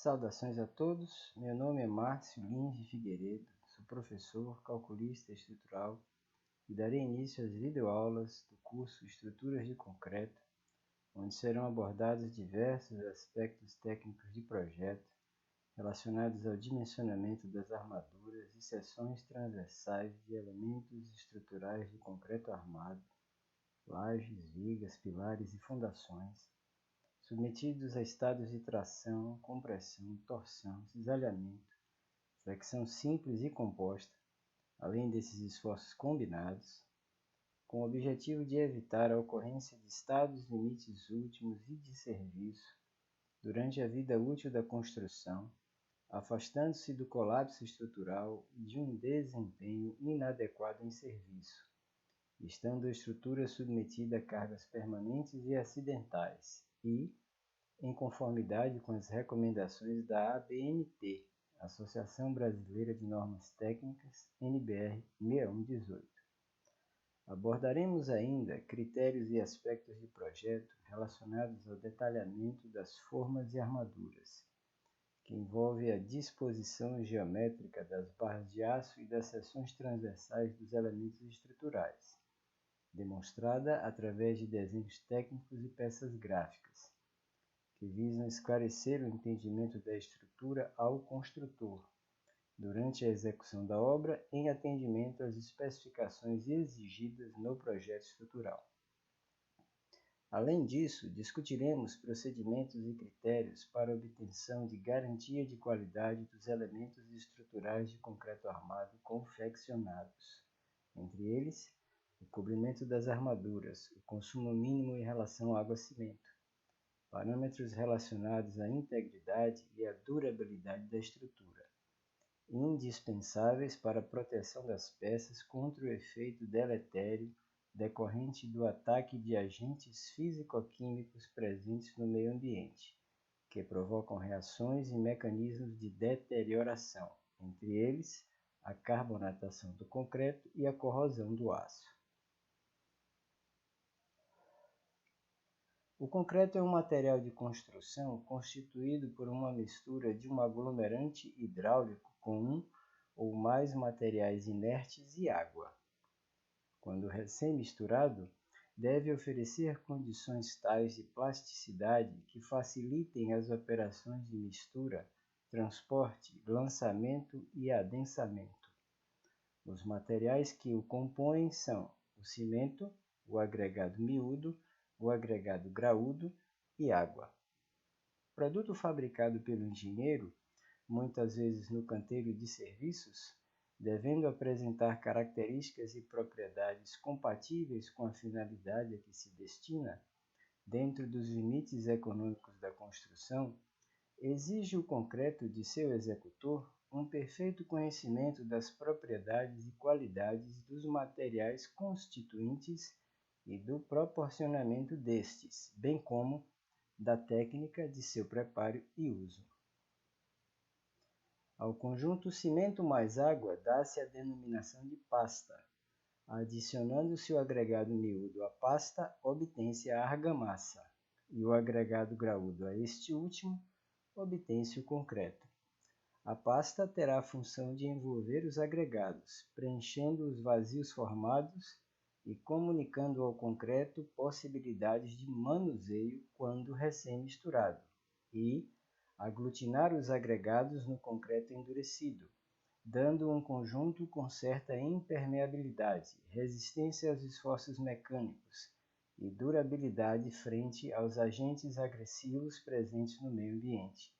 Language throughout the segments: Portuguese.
Saudações a todos, meu nome é Márcio Lins de Figueiredo, sou professor, calculista estrutural e darei início às videoaulas do curso Estruturas de Concreto, onde serão abordados diversos aspectos técnicos de projeto relacionados ao dimensionamento das armaduras e seções transversais de elementos estruturais de concreto armado, lajes, vigas, pilares e fundações, submetidos a estados de tração, compressão, torção, cisalhamento, flexão simples e composta, além desses esforços combinados, com o objetivo de evitar a ocorrência de estados limites últimos e de serviço durante a vida útil da construção, afastando-se do colapso estrutural e de um desempenho inadequado em serviço, estando a estrutura submetida a cargas permanentes e acidentais e, em conformidade com as recomendações da ABNT, Associação Brasileira de Normas Técnicas, NBR 6118. Abordaremos ainda critérios e aspectos de projeto relacionados ao detalhamento das formas e armaduras, que envolve a disposição geométrica das barras de aço e das seções transversais dos elementos estruturais, demonstrada através de desenhos técnicos e peças gráficas, que visam esclarecer o entendimento da estrutura ao construtor, durante a execução da obra em atendimento às especificações exigidas no projeto estrutural. Além disso, discutiremos procedimentos e critérios para a obtenção de garantia de qualidade dos elementos estruturais de concreto armado confeccionados, entre eles, o cobrimento das armaduras, o consumo mínimo em relação à água-cimento, parâmetros relacionados à integridade e à durabilidade da estrutura, indispensáveis para a proteção das peças contra o efeito deletério decorrente do ataque de agentes físico-químicos presentes no meio ambiente, que provocam reações e mecanismos de deterioração, entre eles a carbonatação do concreto e a corrosão do aço. O concreto é um material de construção constituído por uma mistura de um aglomerante hidráulico com um ou mais materiais inertes e água. Quando recém-misturado, deve oferecer condições tais de plasticidade que facilitem as operações de mistura, transporte, lançamento e adensamento. Os materiais que o compõem são o cimento, o agregado miúdo, o agregado graúdo e água. Produto fabricado pelo engenheiro, muitas vezes no canteiro de serviços, devendo apresentar características e propriedades compatíveis com a finalidade a que se destina, dentro dos limites econômicos da construção, exige o concreto de seu executor um perfeito conhecimento das propriedades e qualidades dos materiais constituintes e do proporcionamento destes, bem como da técnica de seu preparo e uso. Ao conjunto cimento mais água dá-se a denominação de pasta. Adicionando-se o agregado miúdo à pasta, obtém-se a argamassa, e o agregado graúdo a este último, obtém-se o concreto. A pasta terá a função de envolver os agregados, preenchendo os vazios formados e comunicando ao concreto possibilidades de manuseio quando recém-misturado, e aglutinar os agregados no concreto endurecido, dando um conjunto com certa impermeabilidade, resistência aos esforços mecânicos e durabilidade frente aos agentes agressivos presentes no meio ambiente.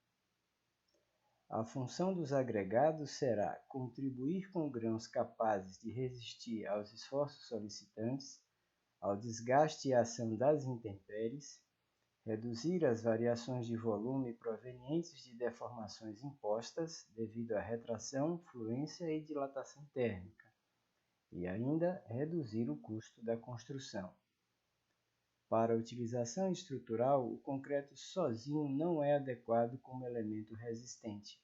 A função dos agregados será contribuir com grãos capazes de resistir aos esforços solicitantes, ao desgaste e ação das intempéries, reduzir as variações de volume provenientes de deformações impostas devido à retração, fluência e dilatação térmica, e ainda reduzir o custo da construção. Para a utilização estrutural, o concreto sozinho não é adequado como elemento resistente,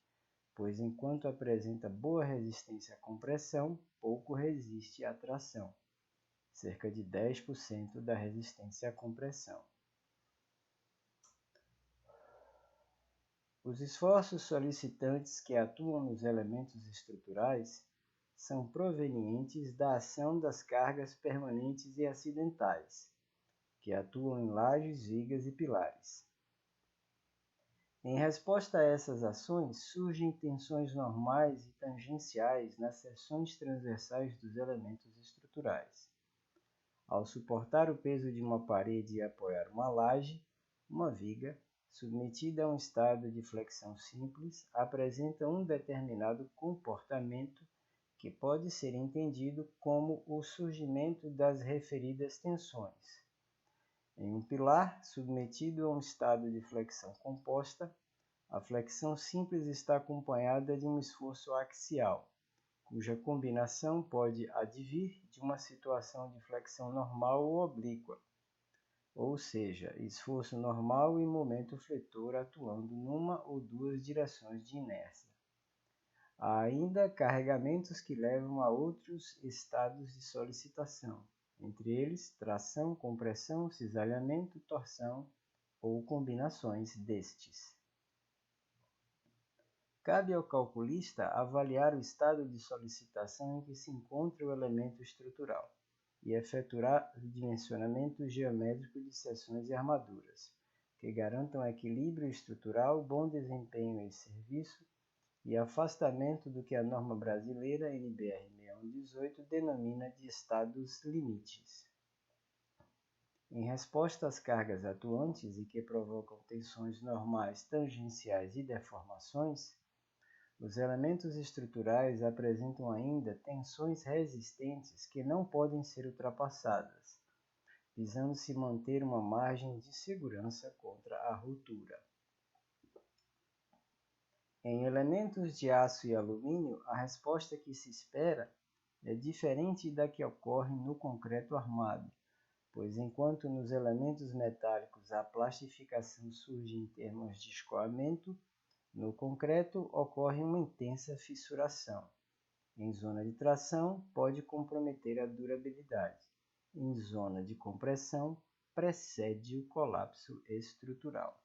pois enquanto apresenta boa resistência à compressão, pouco resiste à tração, cerca de 10% da resistência à compressão. Os esforços solicitantes que atuam nos elementos estruturais são provenientes da ação das cargas permanentes e acidentais, que atuam em lajes, vigas e pilares. Em resposta a essas ações, surgem tensões normais e tangenciais nas seções transversais dos elementos estruturais. Ao suportar o peso de uma parede e apoiar uma laje, uma viga, submetida a um estado de flexão simples, apresenta um determinado comportamento que pode ser entendido como o surgimento das referidas tensões. Em um pilar submetido a um estado de flexão composta, a flexão simples está acompanhada de um esforço axial, cuja combinação pode advir de uma situação de flexão normal ou oblíqua, ou seja, esforço normal e momento fletor atuando numa ou duas direções de inércia. Há ainda carregamentos que levam a outros estados de solicitação, entre eles tração, compressão, cisalhamento, torção ou combinações destes. Cabe ao calculista avaliar o estado de solicitação em que se encontra o elemento estrutural e efetuar o dimensionamento geométrico de seções e armaduras, que garantam equilíbrio estrutural, bom desempenho em serviço e afastamento do que a norma brasileira NBR 6118 denomina de estados limites. Em resposta às cargas atuantes e que provocam tensões normais, tangenciais e deformações, os elementos estruturais apresentam ainda tensões resistentes que não podem ser ultrapassadas, visando-se manter uma margem de segurança contra a ruptura. Em elementos de aço e alumínio, a resposta que se espera é diferente da que ocorre no concreto armado, pois enquanto nos elementos metálicos a plastificação surge em termos de escoamento, no concreto ocorre uma intensa fissuração. Em zona de tração, pode comprometer a durabilidade. Em zona de compressão, precede o colapso estrutural.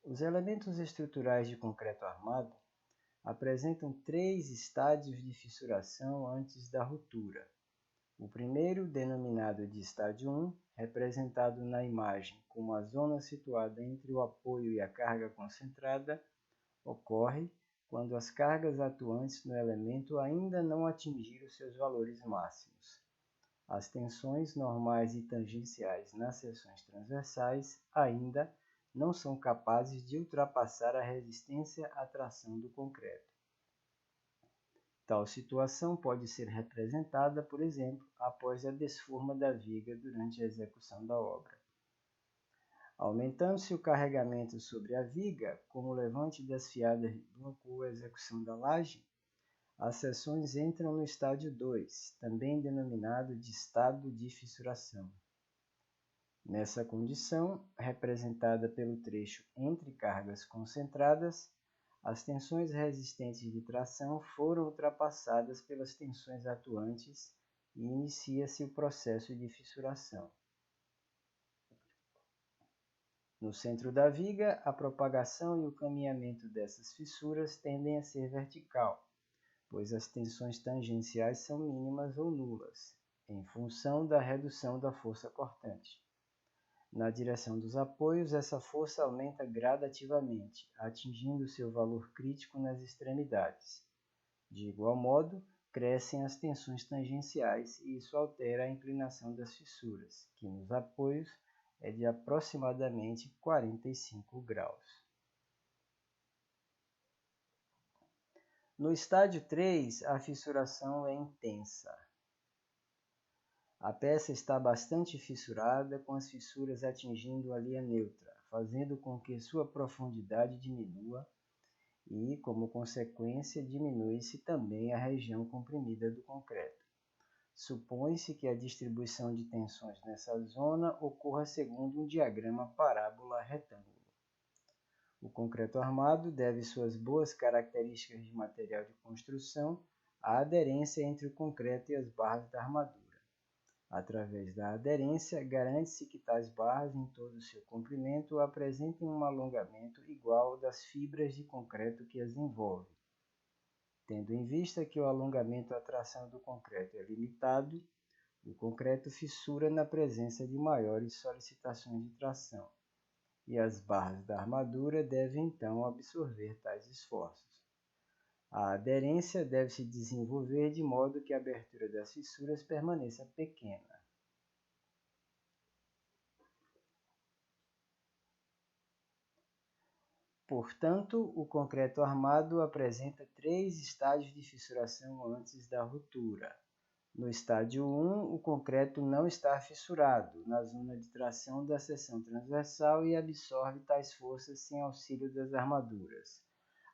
Os elementos estruturais de concreto armado apresentam 3 estádios de fissuração antes da ruptura. O primeiro, denominado de estádio 1, representado na imagem como a zona situada entre o apoio e a carga concentrada, ocorre quando as cargas atuantes no elemento ainda não atingiram seus valores máximos. As tensões normais e tangenciais nas seções transversais ainda não são capazes de ultrapassar a resistência à tração do concreto. Tal situação pode ser representada, por exemplo, após a desforma da viga durante a execução da obra. Aumentando-se o carregamento sobre a viga, como o levante das fiadas de banco ou a execução da laje, as seções entram no estádio 2, também denominado de estado de fissuração. Nessa condição, representada pelo trecho entre cargas concentradas, as tensões resistentes de tração foram ultrapassadas pelas tensões atuantes e inicia-se o processo de fissuração. No centro da viga, a propagação e o caminhamento dessas fissuras tendem a ser vertical, pois as tensões tangenciais são mínimas ou nulas, em função da redução da força cortante. Na direção dos apoios, essa força aumenta gradativamente, atingindo seu valor crítico nas extremidades. De igual modo, crescem as tensões tangenciais e isso altera a inclinação das fissuras, que nos apoios é de aproximadamente 45 graus. No estádio 3, a fissuração é intensa. A peça está bastante fissurada, com as fissuras atingindo a linha neutra, fazendo com que sua profundidade diminua e, como consequência, diminui-se também a região comprimida do concreto. Supõe-se que a distribuição de tensões nessa zona ocorra segundo um diagrama parábola-retângulo. O concreto armado deve suas boas características de material de construção à aderência entre o concreto e as barras da armadura. Através da aderência, garante-se que tais barras, em todo o seu comprimento, apresentem um alongamento igual ao das fibras de concreto que as envolvem. Tendo em vista que o alongamento à tração do concreto é limitado, o concreto fissura na presença de maiores solicitações de tração, e as barras da armadura devem então absorver tais esforços. A aderência deve se desenvolver de modo que a abertura das fissuras permaneça pequena. Portanto, o concreto armado apresenta 3 estágios de fissuração antes da ruptura. No estádio 1, o concreto não está fissurado na zona de tração da seção transversal e absorve tais forças sem auxílio das armaduras.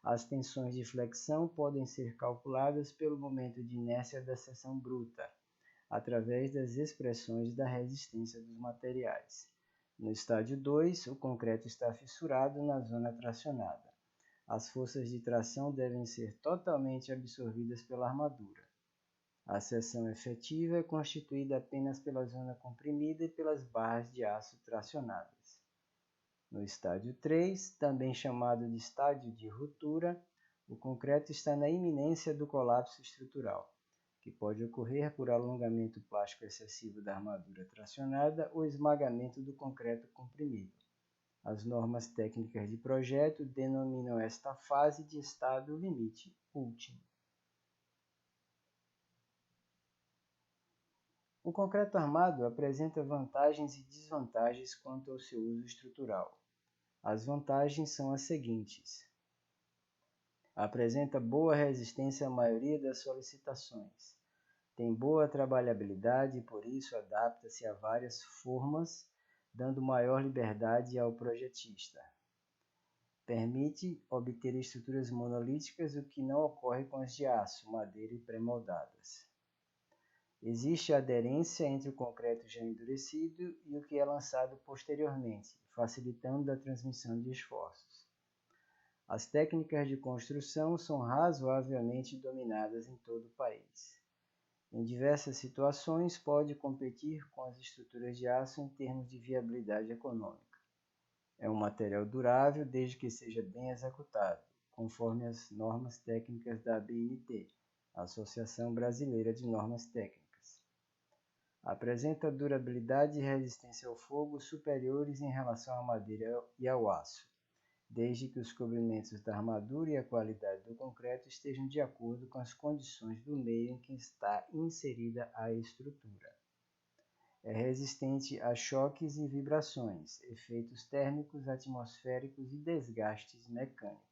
As tensões de flexão podem ser calculadas pelo momento de inércia da seção bruta, através das expressões da resistência dos materiais. No estádio 2, o concreto está fissurado na zona tracionada. As forças de tração devem ser totalmente absorvidas pela armadura. A seção efetiva é constituída apenas pela zona comprimida e pelas barras de aço tracionadas. No estádio 3, também chamado de estádio de ruptura, o concreto está na iminência do colapso estrutural, que pode ocorrer por alongamento plástico excessivo da armadura tracionada ou esmagamento do concreto comprimido. As normas técnicas de projeto denominam esta fase de estado limite último. O concreto armado apresenta vantagens e desvantagens quanto ao seu uso estrutural. As vantagens são as seguintes: apresenta boa resistência à maioria das solicitações, tem boa trabalhabilidade e por isso adapta-se a várias formas, dando maior liberdade ao projetista. Permite obter estruturas monolíticas, o que não ocorre com as de aço, madeira e pré-moldadas. Existe aderência entre o concreto já endurecido e o que é lançado posteriormente, facilitando a transmissão de esforços. As técnicas de construção são razoavelmente dominadas em todo o país. Em diversas situações, pode competir com as estruturas de aço em termos de viabilidade econômica. É um material durável desde que seja bem executado, conforme as normas técnicas da ABNT, Associação Brasileira de Normas Técnicas. Apresenta durabilidade e resistência ao fogo superiores em relação à madeira e ao aço, desde que os cobrimentos da armadura e a qualidade do concreto estejam de acordo com as condições do meio em que está inserida a estrutura. É resistente a choques e vibrações, efeitos térmicos, atmosféricos e desgastes mecânicos.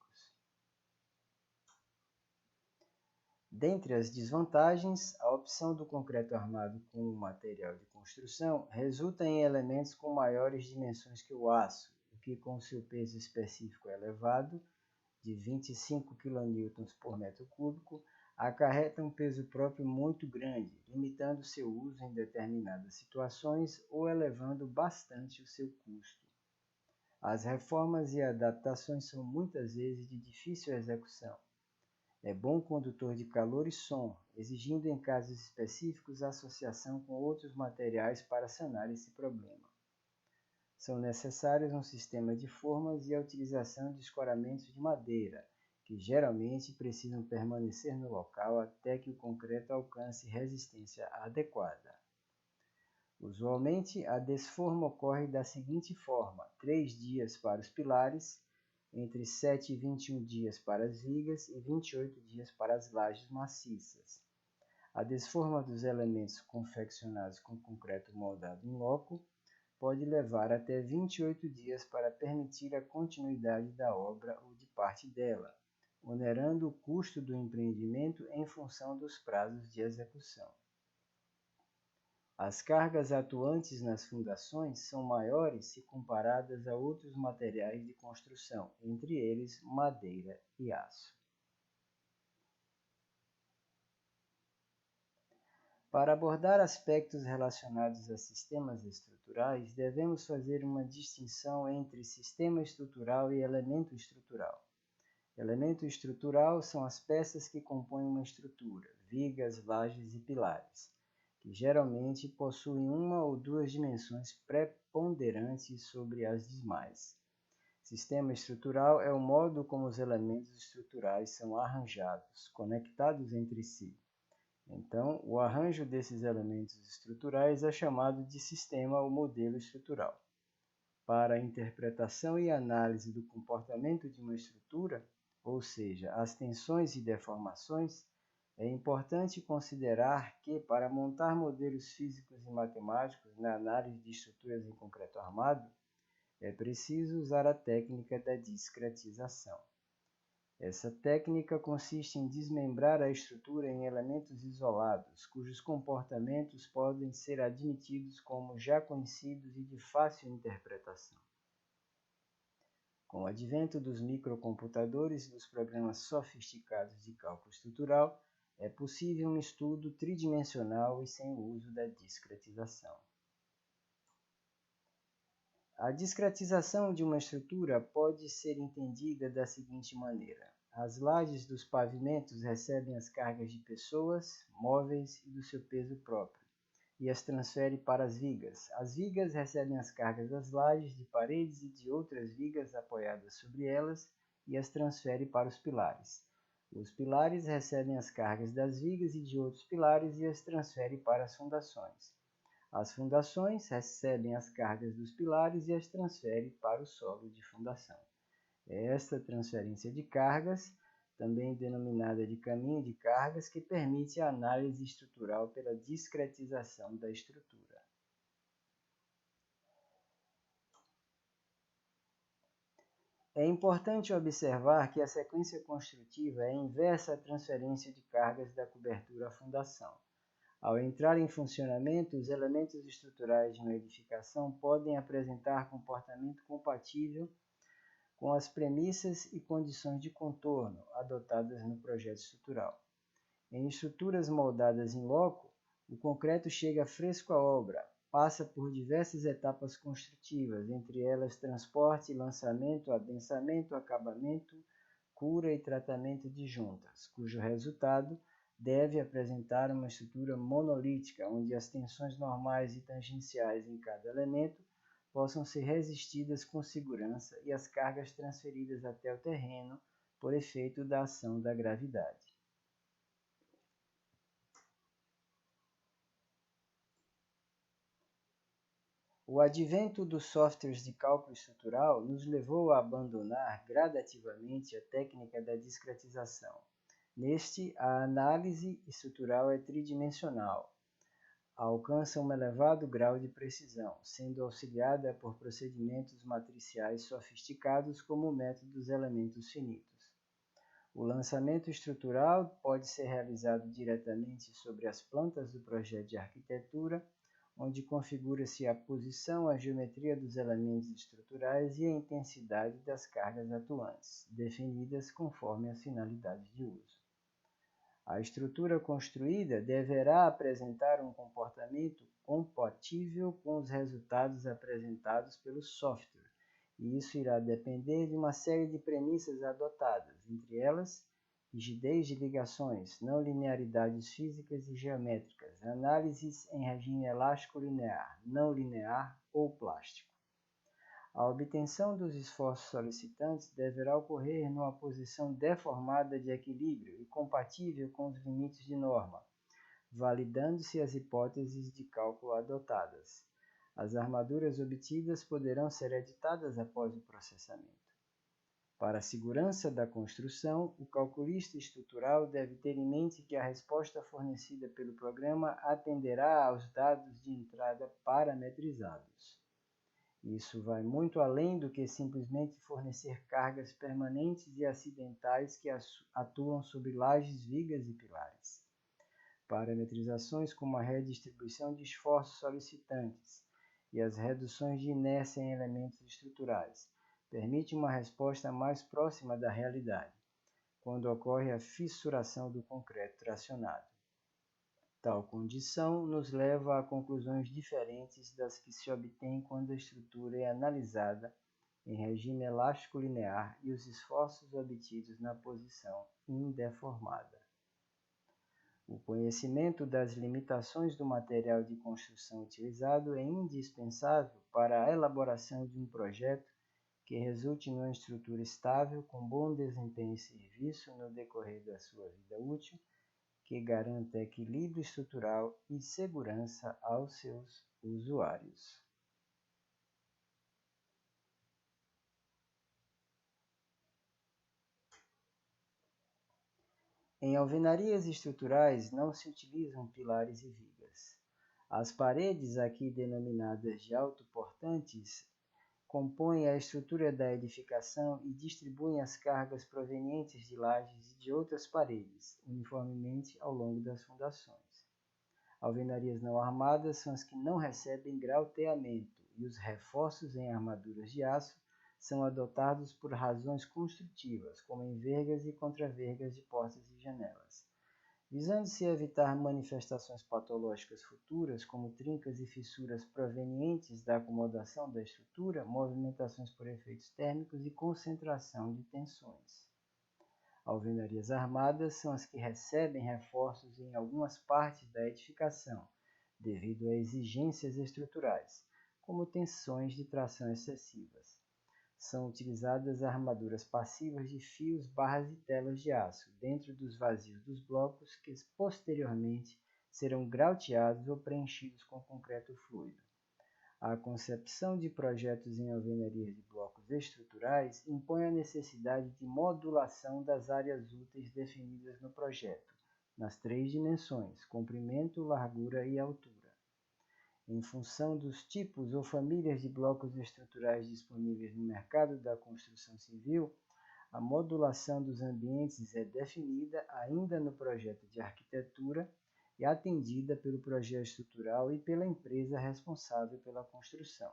Dentre as desvantagens, a opção do concreto armado como material de construção resulta em elementos com maiores dimensões que o aço, o que com seu peso específico elevado, de 25 kN por metro cúbico, acarreta um peso próprio muito grande, limitando seu uso em determinadas situações ou elevando bastante o seu custo. As reformas e adaptações são muitas vezes de difícil execução. É bom condutor de calor e som, exigindo em casos específicos a associação com outros materiais para sanar esse problema. São necessários um sistema de formas e a utilização de escoramentos de madeira, que geralmente precisam permanecer no local até que o concreto alcance resistência adequada. Usualmente, a desforma ocorre da seguinte forma: 3 dias para os pilares, entre 7 e 21 dias para as vigas e 28 dias para as lajes maciças. A desforma dos elementos confeccionados com concreto moldado in loco pode levar até 28 dias para permitir a continuidade da obra ou de parte dela, onerando o custo do empreendimento em função dos prazos de execução. As cargas atuantes nas fundações são maiores se comparadas a outros materiais de construção, entre eles madeira e aço. Para abordar aspectos relacionados a sistemas estruturais, devemos fazer uma distinção entre sistema estrutural e elemento estrutural. Elemento estrutural são as peças que compõem uma estrutura, vigas, lajes e pilares. que geralmente possuem uma ou duas dimensões preponderantes sobre as demais. Sistema estrutural é o modo como os elementos estruturais são arranjados, conectados entre si. Então, o arranjo desses elementos estruturais é chamado de sistema ou modelo estrutural. Para a interpretação e análise do comportamento de uma estrutura, ou seja, as tensões e deformações, é importante considerar que, para montar modelos físicos e matemáticos na análise de estruturas em concreto armado, é preciso usar a técnica da discretização. Essa técnica consiste em desmembrar a estrutura em elementos isolados, cujos comportamentos podem ser admitidos como já conhecidos e de fácil interpretação. Com o advento dos microcomputadores e dos programas sofisticados de cálculo estrutural, é possível um estudo tridimensional e sem o uso da discretização. A discretização de uma estrutura pode ser entendida da seguinte maneira: as lajes dos pavimentos recebem as cargas de pessoas, móveis e do seu peso próprio, e as transfere para as vigas. As vigas recebem as cargas das lajes, de paredes e de outras vigas apoiadas sobre elas, e as transfere para os pilares. Os pilares recebem as cargas das vigas e de outros pilares e as transfere para as fundações. As fundações recebem as cargas dos pilares e as transferem para o solo de fundação. É esta transferência de cargas, também denominada de caminho de cargas, que permite a análise estrutural pela discretização da estrutura. É importante observar que a sequência construtiva é inversa à transferência de cargas da cobertura à fundação. Ao entrar em funcionamento, os elementos estruturais de uma edificação podem apresentar comportamento compatível com as premissas e condições de contorno adotadas no projeto estrutural. Em estruturas moldadas in loco, o concreto chega fresco à obra, passa por diversas etapas construtivas, entre elas transporte, lançamento, adensamento, acabamento, cura e tratamento de juntas, cujo resultado deve apresentar uma estrutura monolítica, onde as tensões normais e tangenciais em cada elemento possam ser resistidas com segurança e as cargas transferidas até o terreno por efeito da ação da gravidade. O advento dos softwares de cálculo estrutural nos levou a abandonar gradativamente a técnica da discretização. Neste, a análise estrutural é tridimensional, alcança um elevado grau de precisão, sendo auxiliada por procedimentos matriciais sofisticados como o método dos elementos finitos. O lançamento estrutural pode ser realizado diretamente sobre as plantas do projeto de arquitetura, onde configura-se a posição, a geometria dos elementos estruturais e a intensidade das cargas atuantes, definidas conforme as finalidades de uso. A estrutura construída deverá apresentar um comportamento compatível com os resultados apresentados pelo software, e isso irá depender de uma série de premissas adotadas, entre elas rigidez de ligações, não linearidades físicas e geométricas, análises em regime elástico linear, não linear ou plástico. A obtenção dos esforços solicitantes deverá ocorrer numa posição deformada de equilíbrio e compatível com os limites de norma, validando-se as hipóteses de cálculo adotadas. As armaduras obtidas poderão ser editadas após o processamento. Para a segurança da construção, o calculista estrutural deve ter em mente que a resposta fornecida pelo programa atenderá aos dados de entrada parametrizados. Isso vai muito além do que simplesmente fornecer cargas permanentes e acidentais que atuam sobre lajes, vigas e pilares. Parametrizações como a redistribuição de esforços solicitantes e as reduções de inércia em elementos estruturais permitem uma resposta mais próxima da realidade, quando ocorre a fissuração do concreto tracionado. Tal condição nos leva a conclusões diferentes das que se obtêm quando a estrutura é analisada em regime elástico linear e os esforços obtidos na posição indeformada. O conhecimento das limitações do material de construção utilizado é indispensável para a elaboração de um projeto que resulte numa estrutura estável, com bom desempenho em serviço no decorrer da sua vida útil, que garanta equilíbrio estrutural e segurança aos seus usuários. Em alvenarias estruturais não se utilizam pilares e vigas. As paredes, aqui denominadas de autoportantes, compõem a estrutura da edificação e distribuem as cargas provenientes de lajes e de outras paredes, uniformemente ao longo das fundações. Alvenarias não armadas são as que não recebem grauteamento, e os reforços em armaduras de aço são adotados por razões construtivas, como em vergas e contravergas de portas e janelas. Visando-se evitar manifestações patológicas futuras, como trincas e fissuras provenientes da acomodação da estrutura, movimentações por efeitos térmicos e concentração de tensões. Alvenarias armadas são as que recebem reforços em algumas partes da edificação, devido a exigências estruturais, como tensões de tração excessivas. São utilizadas armaduras passivas de fios, barras e telas de aço, dentro dos vazios dos blocos, que posteriormente serão grauteados ou preenchidos com concreto fluido. A concepção de projetos em alvenarias de blocos estruturais impõe a necessidade de modulação das áreas úteis definidas no projeto, nas 3 dimensões: comprimento, largura e altura. Em função dos tipos ou famílias de blocos estruturais disponíveis no mercado da construção civil, a modulação dos ambientes é definida ainda no projeto de arquitetura e atendida pelo projeto estrutural e pela empresa responsável pela construção.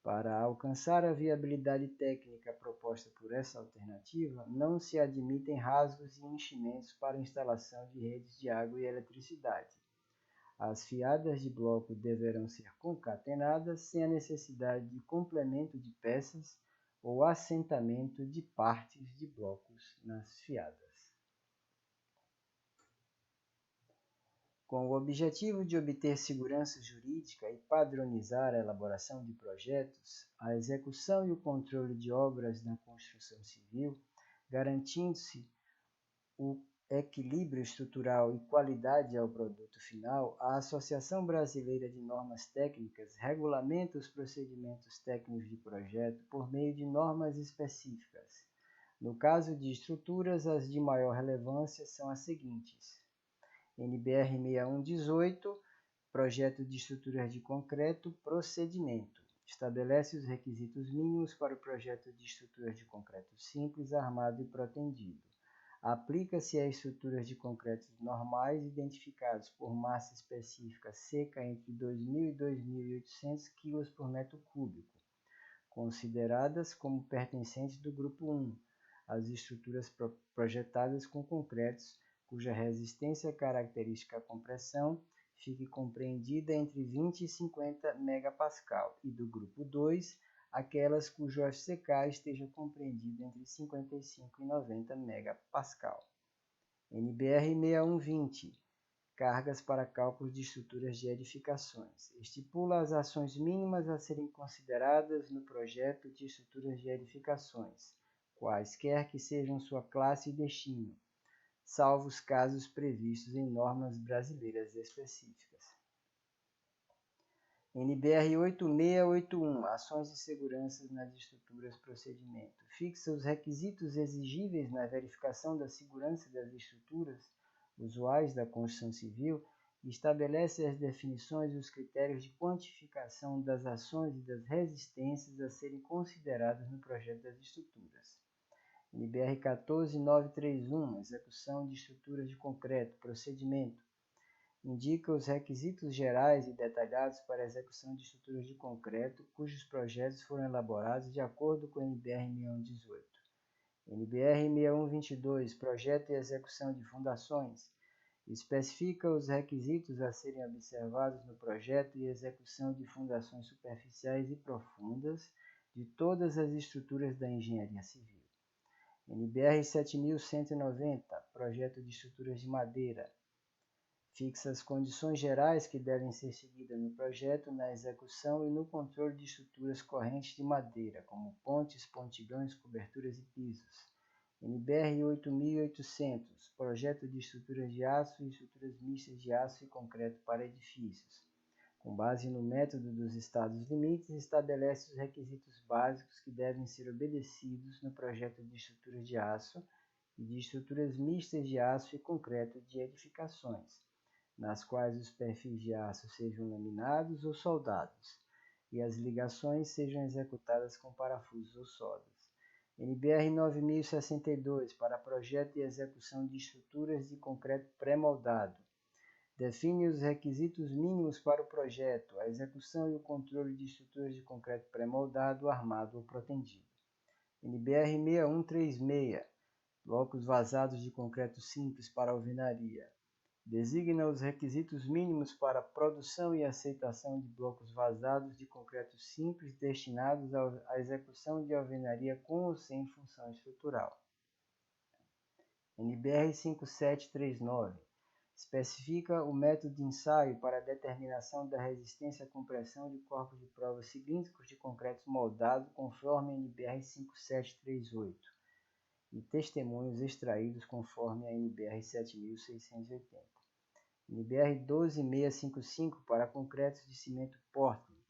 Para alcançar a viabilidade técnica proposta por essa alternativa, não se admitem rasgos e enchimentos para instalação de redes de água e eletricidade. As fiadas de bloco deverão ser concatenadas sem a necessidade de complemento de peças ou assentamento de partes de blocos nas fiadas. Com o objetivo de obter segurança jurídica e padronizar a elaboração de projetos, a execução e o controle de obras na construção civil, garantindo-se o equilíbrio estrutural e qualidade ao produto final, a Associação Brasileira de Normas Técnicas regulamenta os procedimentos técnicos de projeto por meio de normas específicas. No caso de estruturas, as de maior relevância são as seguintes: NBR 6118, Projeto de Estruturas de Concreto, Procedimento. Estabelece os requisitos mínimos para o projeto de estruturas de concreto simples, armado e protendido. Aplica-se a estruturas de concreto normais identificados por massa específica seca entre 2.000 e 2.800 kg por metro cúbico, consideradas como pertencentes do grupo 1, as estruturas projetadas com concretos cuja resistência característica à compressão fique compreendida entre 20 e 50 MPa, e do grupo 2, aquelas cujo FCK esteja compreendido entre 55 e 90 MPa. NBR 6120, Cargas para cálculos de estruturas de edificações. Estipula as ações mínimas a serem consideradas no projeto de estruturas de edificações, quaisquer que sejam sua classe e destino, salvo os casos previstos em normas brasileiras específicas. NBR 8681, Ações de segurança nas estruturas, procedimento. Fixa os requisitos exigíveis na verificação da segurança das estruturas usuais da construção civil e estabelece as definições e os critérios de quantificação das ações e das resistências a serem consideradas no projeto das estruturas. NBR 14931, Execução de estruturas de concreto, procedimento. Indica os requisitos gerais e detalhados para a execução de estruturas de concreto cujos projetos foram elaborados de acordo com o NBR 6118. NBR 6122, Projeto e execução de fundações. Especifica os requisitos a serem observados no projeto e execução de fundações superficiais e profundas de todas as estruturas da engenharia civil. NBR 7190, Projeto de estruturas de madeira. Fixa as condições gerais que devem ser seguidas no projeto, na execução e no controle de estruturas correntes de madeira, como pontes, pontilhões, coberturas e pisos. NBR 8800, projeto de estruturas de aço e estruturas mistas de aço e concreto para edifícios. Com base no método dos estados limites, estabelece os requisitos básicos que devem ser obedecidos no projeto de estruturas de aço e de estruturas mistas de aço e concreto de edificações, nas quais os perfis de aço sejam laminados ou soldados, e as ligações sejam executadas com parafusos ou soldas. NBR 9062, para projeto e execução de estruturas de concreto pré-moldado. Define os requisitos mínimos para o projeto, a execução e o controle de estruturas de concreto pré-moldado, armado ou protendido. NBR 6136, blocos vazados de concreto simples para alvenaria. Designa os requisitos mínimos para a produção e aceitação de blocos vazados de concreto simples destinados à execução de alvenaria com ou sem função estrutural. NBR 5739 especifica o método de ensaio para a determinação da resistência à compressão de corpos de prova cilíndricos de concreto moldado conforme a NBR 5738 e testemunhos extraídos conforme a NBR 7680. NBR 12655 para concretos de cimento Portland.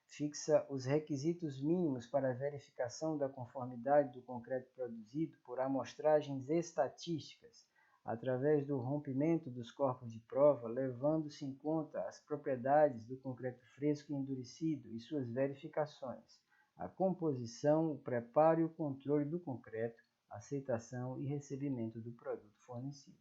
Fixa os requisitos mínimos para a verificação da conformidade do concreto produzido por amostragens estatísticas, através do rompimento dos corpos de prova, levando-se em conta as propriedades do concreto fresco e endurecido e suas verificações, a composição, o preparo e o controle do concreto, aceitação e recebimento do produto fornecido.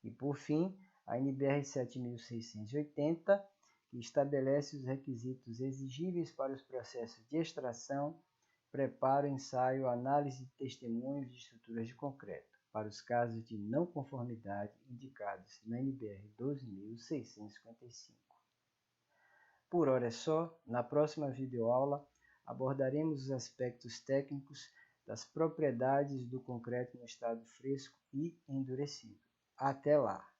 E, por fim, a NBR 7680, que estabelece os requisitos exigíveis para os processos de extração, preparo, ensaio, análise de testemunhos de estruturas de concreto, para os casos de não conformidade indicados na NBR 12655. Por hora é só. Na próxima videoaula abordaremos os aspectos técnicos das propriedades do concreto no estado fresco e endurecido. Até lá!